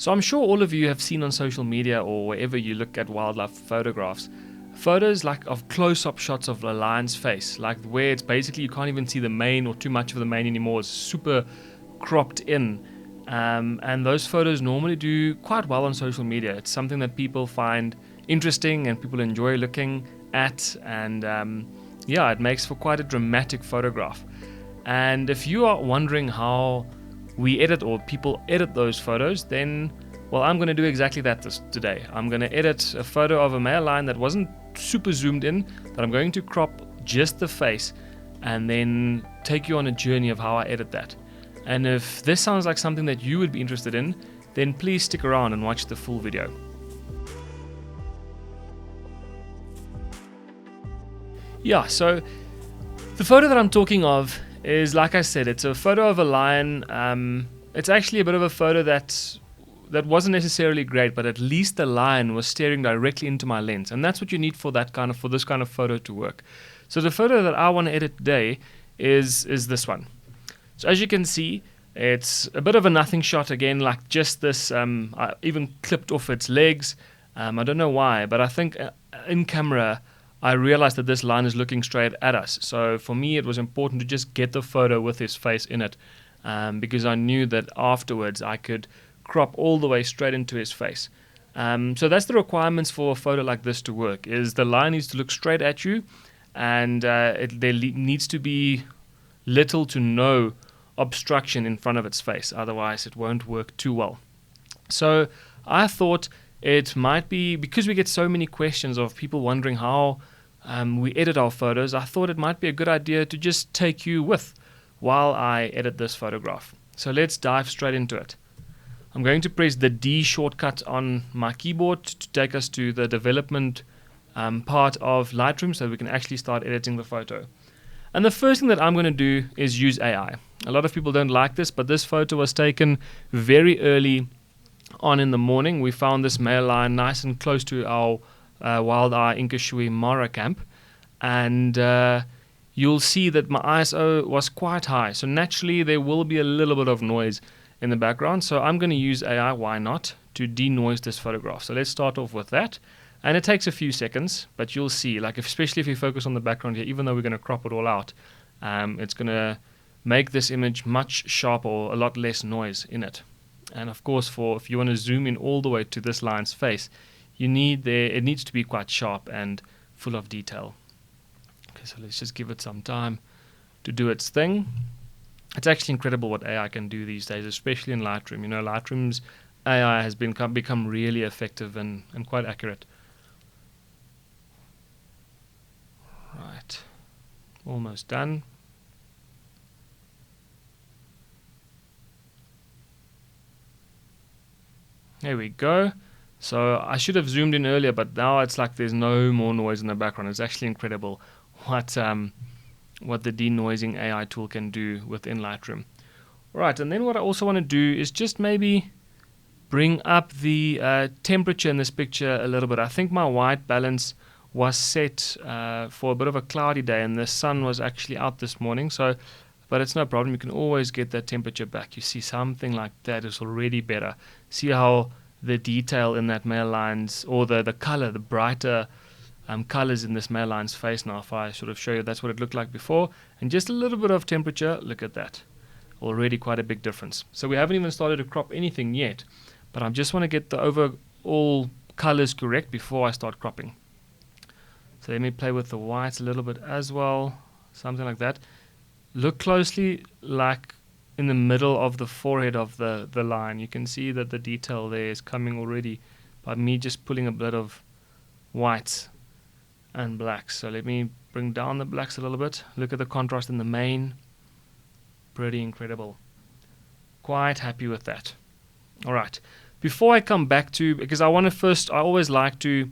So I'm sure all of you have seen on social media or wherever you look at wildlife photographs, photos like of close-up shots of a lion's face, like where it's basically you can't even see the mane or too much of the mane anymore. It's super cropped in. And those photos normally do quite well on social media. It's something that people find interesting and people enjoy looking at, and it makes for quite a dramatic photograph. And if you are wondering how we edit or people edit those photos, then well, I'm going to do exactly that today. I'm going to edit a photo of a male lion that wasn't super zoomed in, that I'm going to crop just the face and then take you on a journey of how I edit that. And if this sounds like something that you would be interested in, then please stick around and watch the full video. Yeah, so the photo that I'm talking of is, like I said, it's a photo of a lion. It's actually a bit of a photo that wasn't necessarily great, but at least the lion was staring directly into my lens, and that's what you need for this kind of photo to work. So the photo that I want to edit today is this one. So as you can see, it's a bit of a nothing shot again, like just this. I even clipped off its legs. I don't know why, but I think in camera I realized that this lion is looking straight at us. So for me, it was important to just get the photo with his face in it, because I knew that afterwards I could crop all the way straight into his face. So that's the requirements for a photo like this to work, is the lion needs to look straight at you, and there needs to be little to no obstruction in front of its face, otherwise it won't work too well. So I thought it might be, because we get so many questions of people wondering how we edit our photos, I thought it might be a good idea to just take you with while I edit this photograph. So let's dive straight into it. I'm going to press the D shortcut on my keyboard to take us to the development part of Lightroom so we can actually start editing the photo. And the first thing that I'm going to do is use AI. A lot of people don't like this, but this photo was taken very early on in the morning. We found this male lion nice and close to our Wild Eye Inkashui Mara camp, and you'll see that my ISO was quite high, so naturally there will be a little bit of noise in the background. So I'm going to use AI, why not, to denoise this photograph. So let's start off with that, and it takes a few seconds, but you'll see, like especially if you focus on the background here, even though we're going to crop it all out, it's going to make this image much sharper or a lot less noise in it. And of course, if you want to zoom in all the way to this lion's face, it needs to be quite sharp and full of detail. Okay, so let's just give it some time to do its thing. It's actually incredible what AI can do these days, especially in Lightroom. You know, Lightroom's AI has become really effective and quite accurate. Right, almost done. There we go. So I should have zoomed in earlier, but now it's like there's no more noise in the background. It's actually incredible what the denoising AI tool can do within Lightroom. Right, and then what I also want to do is just maybe bring up the temperature in this picture a little bit. I think my white balance was set for a bit of a cloudy day, and the sun was actually out this morning. But it's no problem. You can always get that temperature back. You see something like that is already better. See how the detail in that male lion's, or the color, the brighter colors in this male lion's face now. If I sort of show you, that's what it looked like before. And just a little bit of temperature, look at that. Already quite a big difference. So we haven't even started to crop anything yet, but I just want to get the overall colors correct before I start cropping. So let me play with the whites a little bit as well, something like that. Look closely, like in the middle of the forehead of the lion. You can see that the detail there is coming already by me just pulling a bit of whites and blacks. So let me bring down the blacks a little bit. Look at the contrast in the mane. Pretty incredible. Quite happy with that. All right. Before I come back to, because I always like to,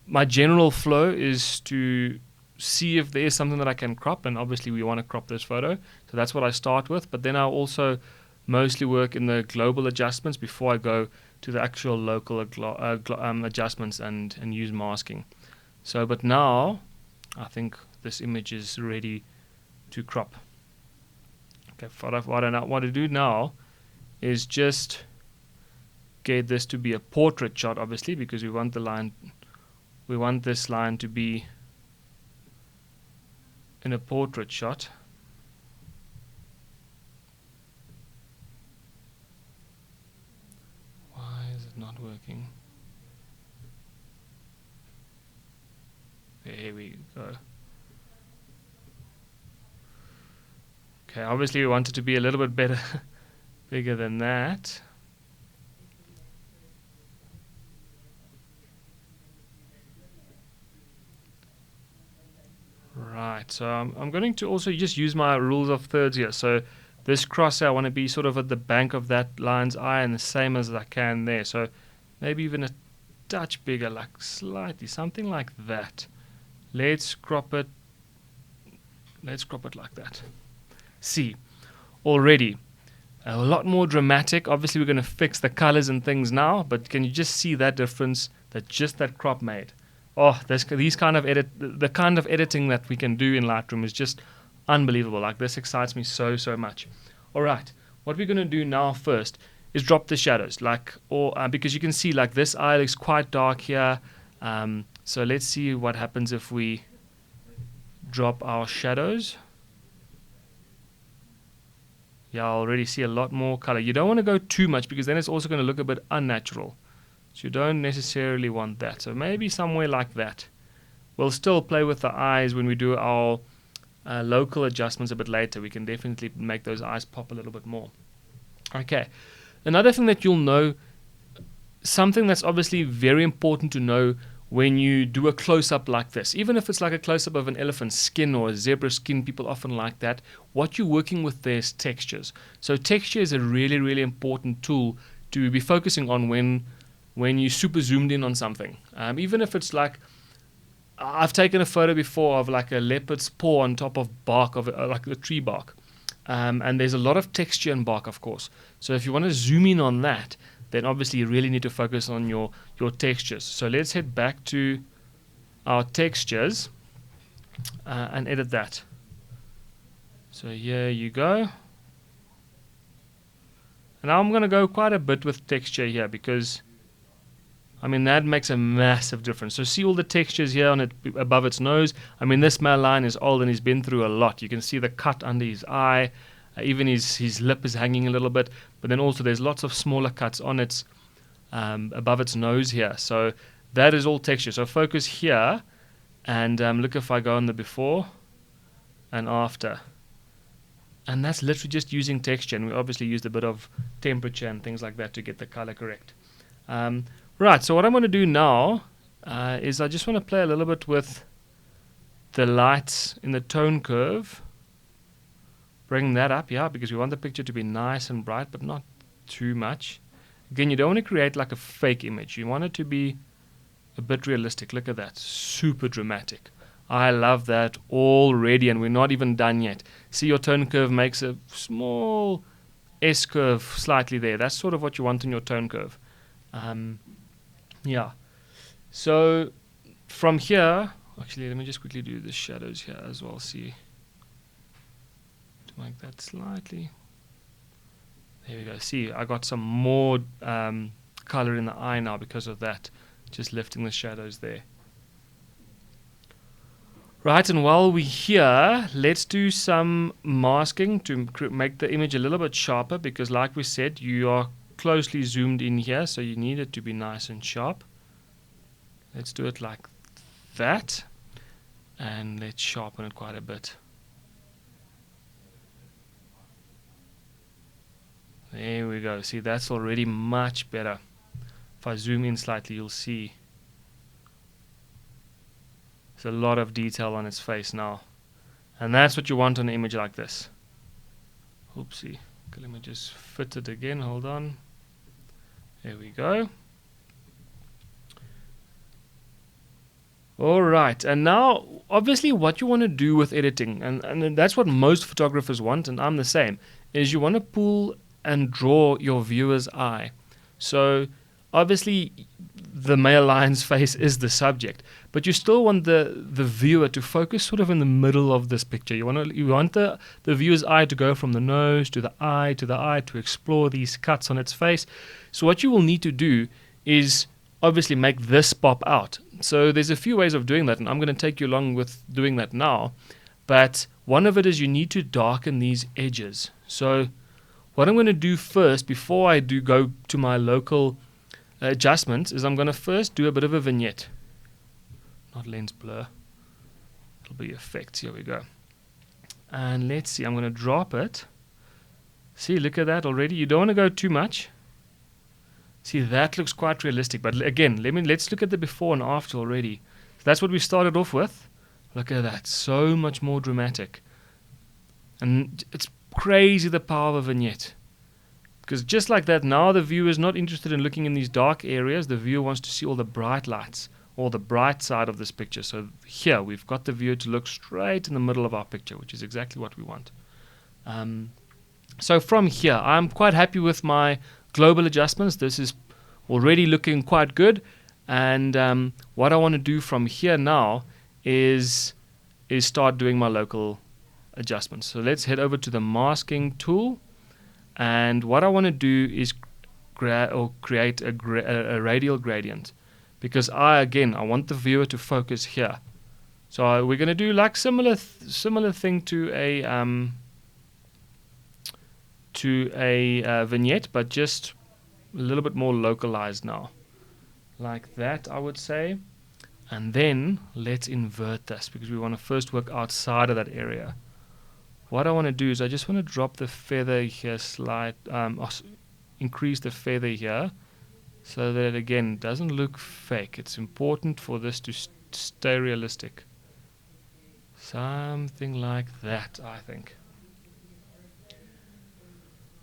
my general flow is to see if there is something that I can crop, and obviously we want to crop this photo, so that's what I start with. But then I'll also mostly work in the global adjustments before I go to the actual local adjustments and use masking. So, but now I think this image is ready to crop. Okay, what I want to do now is just get this to be a portrait shot, obviously, because we want this line to be in a portrait shot. Why is it not working? There we go. Okay, obviously we want it to be a little bit better, bigger than that. Right, so I'm going to also just use my rules of thirds here. So this cross I want to be sort of at the bank of that line's eye and the same as I can there. So maybe even a touch bigger, like slightly, something like that. Let's crop it like that. See, already a lot more dramatic. Obviously we're going to fix the colors and things now, but can you just see that difference that just that crop made? Oh, the kind of editing that we can do in Lightroom is just unbelievable. Like, this excites me so much. All right, what we're going to do now first is drop the shadows, because you can see like this eye looks quite dark here. So let's see what happens if we drop our shadows. Yeah, I already see a lot more color. You don't want to go too much because then it's also going to look a bit unnatural. So you don't necessarily want that. So maybe somewhere like that. We'll still play with the eyes when we do our local adjustments a bit later. We can definitely make those eyes pop a little bit more. Okay. Another thing that you'll know, something that's obviously very important to know when you do a close-up like this, even if it's like a close-up of an elephant's skin or a zebra skin, people often like that, what you're working with there is textures. So texture is a really important tool to be focusing on when you super zoomed in on something. Even if it's like, I've taken a photo before of like a leopard's paw on top of bark, of like the tree bark. And there's a lot of texture in bark, of course. So if you want to zoom in on that, then obviously you really need to focus on your textures. So let's head back to our textures and edit that. So here you go. And now I'm going to go quite a bit with texture here because, I mean, that makes a massive difference. So see all the textures here on it above its nose. I mean, this male lion is old and he's been through a lot. You can see the cut under his eye. Even his lip is hanging a little bit. But then also there's lots of smaller cuts on its above its nose here. So that is all texture. So focus here and look if I go on the before and after. And that's literally just using texture. And we obviously used a bit of temperature and things like that to get the color correct. Right, so what I'm going to do now is I just want to play a little bit with the lights in the tone curve. Bring that up, yeah, because we want the picture to be nice and bright, but not too much. Again, you don't want to create like a fake image. You want it to be a bit realistic. Look at that, super dramatic. I love that already, and we're not even done yet. See, your tone curve makes a small S-curve slightly there. That's sort of what you want in your tone curve. Yeah. So from here, actually, let me just quickly do the shadows here as well. See, to make that slightly. There we go. See, I got some more color in the eye now because of that. Just lifting the shadows there. Right, and while we're here, let's do some masking to make the image a little bit sharper because, like we said, you are closely zoomed in here, so you need it to be nice and sharp. Let's do it like that, and let's sharpen it quite a bit. There we go. See, that's already much better. If I zoom in slightly, you'll see there's a lot of detail on its face now, and that's what you want on an image like this. Oopsie. Okay, let me just fit it again. Hold on. There we go. Alright, and now obviously what you want to do with editing, and that's what most photographers want, and I'm the same, is you want to pull and draw your viewer's eye. So obviously the male lion's face is the subject, but you still want the viewer to focus sort of in the middle of this picture. You want the viewer's eye to go from the nose to the eye to explore these cuts on its face. So what you will need to do is obviously make this pop out. So there's a few ways of doing that, and I'm going to take you along with doing that now. But one of it is you need to darken these edges. So what I'm going to do first, before I do go to my local adjustments, is I'm going to first do a bit of a vignette. Not lens blur. It'll be effects. Here we go. And let's see. I'm going to drop it. See, look at that already. You don't want to go too much. See, that looks quite realistic. But again, let's look at the before and after already. So that's what we started off with. Look at that. So much more dramatic. And it's crazy the power of a vignette. Because just like that, now the viewer is not interested in looking in these dark areas. The viewer wants to see all the bright lights, or the bright side of this picture. So here, we've got the viewer to look straight in the middle of our picture, which is exactly what we want. So from here, I'm quite happy with my global adjustments. This is already looking quite good. And what I want to do from here now is start doing my local adjustments. So let's head over to the masking tool. And what I want to do is create a radial gradient, because I want the viewer to focus here. So we're going to do like similar thing to a vignette, but just a little bit more localized now, like that, I would say. And then let's invert this, because we want to first work outside of that area. What I want to do is I just want to drop the feather here increase the feather here, so that again it doesn't look fake. It's important for this to stay realistic. Something like that, I think.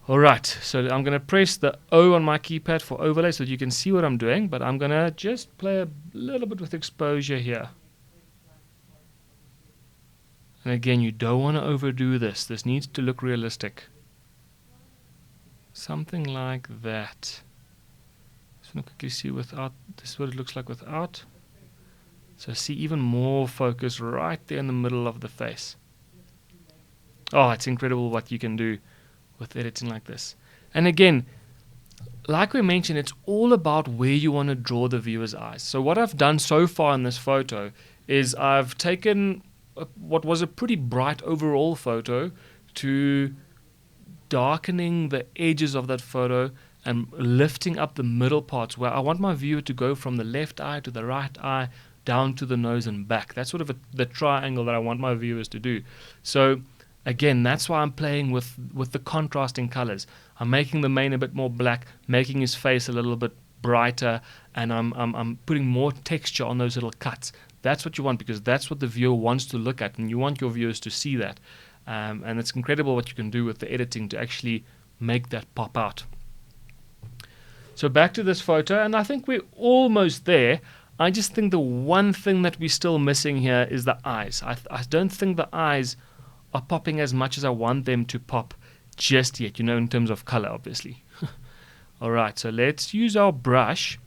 Alright, so I'm going to press the O on my keypad for overlay so that you can see what I'm doing, but I'm going to just play a little bit with exposure here. And again, you don't want to overdo this. This needs to look realistic. Something like that. Just want to quickly see without. This is what it looks like without. So see even more focus right there in the middle of the face. Oh, it's incredible what you can do with editing like this. And again, like we mentioned, it's all about where you want to draw the viewer's eyes. So what I've done so far in this photo is I've taken what was a pretty bright overall photo to darkening the edges of that photo and lifting up the middle parts, where I want my viewer to go from the left eye to the right eye down to the nose and back. That's sort of the triangle that I want my viewers to do. So again, that's why I'm playing with the contrasting colors. I'm making the mane a bit more black, making his face a little bit brighter, and I'm putting more texture on those little cuts. That's what you want, because that's what the viewer wants to look at, and you want your viewers to see that. And it's incredible what you can do with the editing to actually make that pop out. So back to this photo, and I think we're almost there. I just think the one thing that we're still missing here is the eyes. I don't think the eyes are popping as much as I want them to pop just yet, in terms of color, obviously. Alright, so let's use our brush.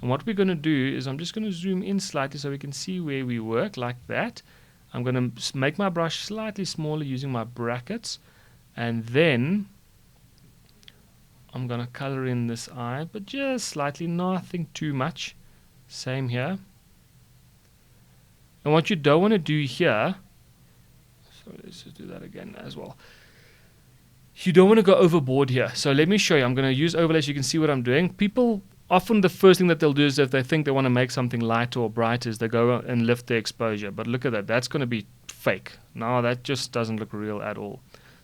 And what we're going to do is I'm just going to zoom in slightly so we can see where we work, like that. I'm going to make my brush slightly smaller using my brackets. And then I'm going to color in this eye, but just slightly, nothing too much. Same here. And what you don't want to do here, so let's just do that again as well. You don't want to go overboard here. So let me show you. I'm going to use overlay so you can see what I'm doing. People often, the first thing that they'll do is, if they think they want to make something lighter or brighter, is they go and lift the exposure. But look at that. That's going to be fake. No, that just doesn't look real at all.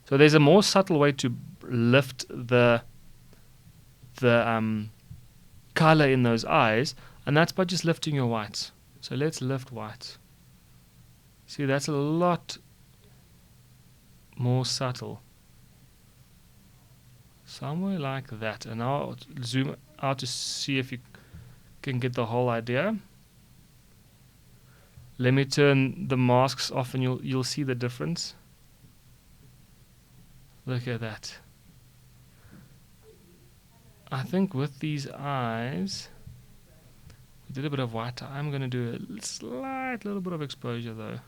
So there's a more subtle way to lift the color in those eyes, and that's by just lifting your whites. So let's lift whites. See, that's a lot more subtle. Somewhere like that. And I'll zoom out to see if you can get the whole idea. Let me turn the masks off and you'll see the difference. Look at that. I think with these eyes, we did a bit of white. I'm going to do a slight little bit of exposure though.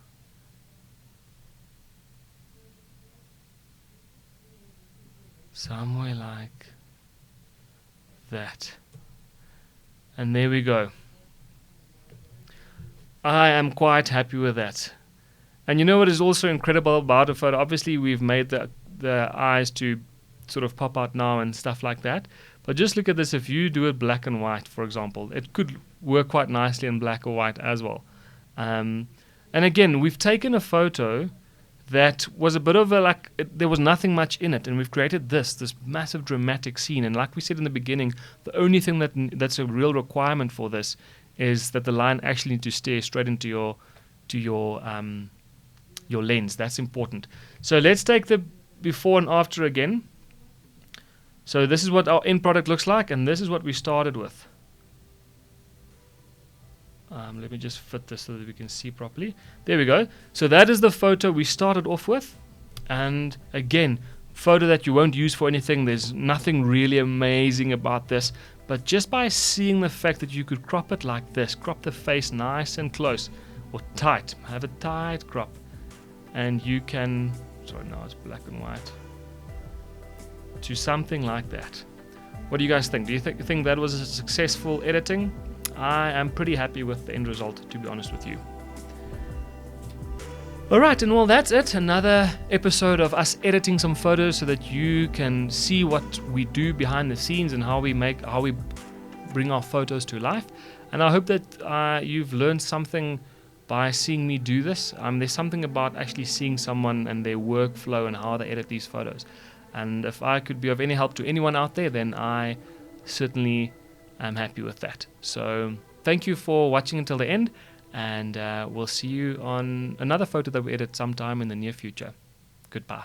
Somewhere like that. And there we go. I am quite happy with that. And you know what is also incredible about a photo? Obviously, we've made the eyes to sort of pop out now and stuff like that. But just look at this. If you do it black and white, for example, it could work quite nicely in black or white as well. And again, we've taken a photo that was a bit of a there was nothing much in it, and we've created this massive dramatic scene. And like we said in the beginning, the only thing that's a real requirement for this is that the line actually needs to stare straight into your lens. That's important. So let's take the before and after again. So this is what our end product looks like, and this is what we started with. Let me just fit this so that we can see properly. There we go. So that is the photo we started off with. And again, photo that you won't use for anything. There's nothing really amazing about this. But just by seeing the fact that you could crop it like this, crop the face nice and close, or tight, have a tight crop. And you can, sorry, now it's black and white, to something like that. What do you guys think? Do you think that was a successful editing? I am pretty happy with the end result, to be honest with you. Alright, and well, that's it. Another episode of us editing some photos so that you can see what we do behind the scenes and how we bring our photos to life. And I hope that you've learned something by seeing me do this. There's something about actually seeing someone and their workflow and how they edit these photos. And if I could be of any help to anyone out there, then I certainly am happy with that. So thank you for watching until the end, and we'll see you on another photo that we edit sometime in the near future. Goodbye.